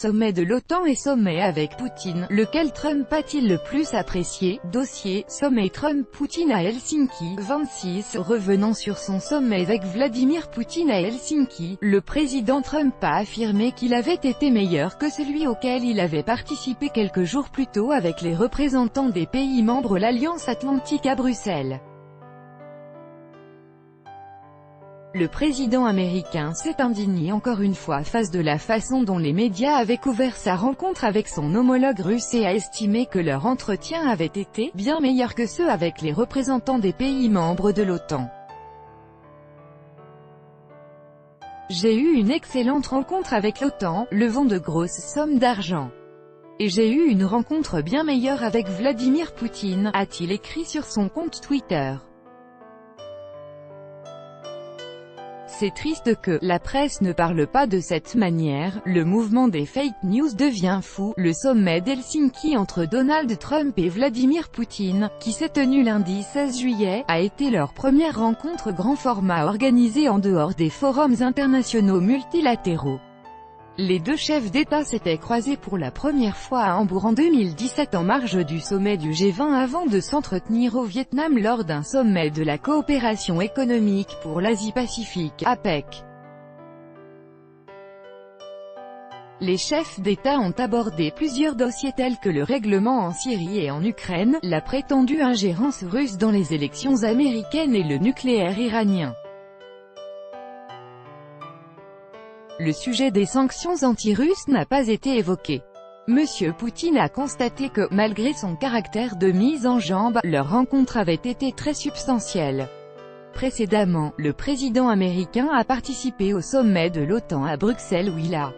Sommet de l'OTAN et sommet avec Poutine, lequel Trump a-t-il le plus apprécié? Dossier, sommet Trump-Poutine à Helsinki, 26. Revenant sur son sommet avec Vladimir Poutine à Helsinki, le président Trump a affirmé qu'il avait été meilleur que celui auquel il avait participé quelques jours plus tôt avec les représentants des pays membres de l'Alliance Atlantique à Bruxelles. Le président américain s'est indigné encore une fois face de la façon dont les médias avaient couvert sa rencontre avec son homologue russe et a estimé que leur entretien avait été bien meilleur que ceux avec les représentants des pays membres de l'OTAN. J'ai eu une excellente rencontre avec l'OTAN, levant de grosses sommes d'argent. Et j'ai eu une rencontre bien meilleure avec Vladimir Poutine, a-t-il écrit sur son compte Twitter. C'est triste que la presse ne parle pas de cette manière, le mouvement des fake news devient fou. Le sommet d'Helsinki entre Donald Trump et Vladimir Poutine, qui s'est tenu lundi 16 juillet, a été leur première rencontre grand format organisée en dehors des forums internationaux multilatéraux. Les deux chefs d'État s'étaient croisés pour la première fois à Hambourg en 2017 en marge du sommet du G20 avant de s'entretenir au Vietnam lors d'un sommet de la coopération économique pour l'Asie-Pacifique, APEC. Les chefs d'État ont abordé plusieurs dossiers tels que le règlement en Syrie et en Ukraine, la prétendue ingérence russe dans les élections américaines et le nucléaire iranien. Le sujet des sanctions anti-russes n'a pas été évoqué. Monsieur Poutine a constaté que, malgré son caractère de mise en jambe, leur rencontre avait été très substantielle. Précédemment, le président américain a participé au sommet de l'OTAN à Bruxelles où il a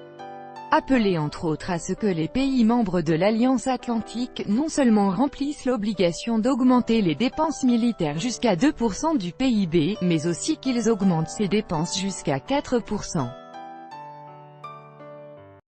appelé entre autres à ce que les pays membres de l'Alliance Atlantique non seulement remplissent l'obligation d'augmenter les dépenses militaires jusqu'à 2% du PIB, mais aussi qu'ils augmentent ces dépenses jusqu'à 4%.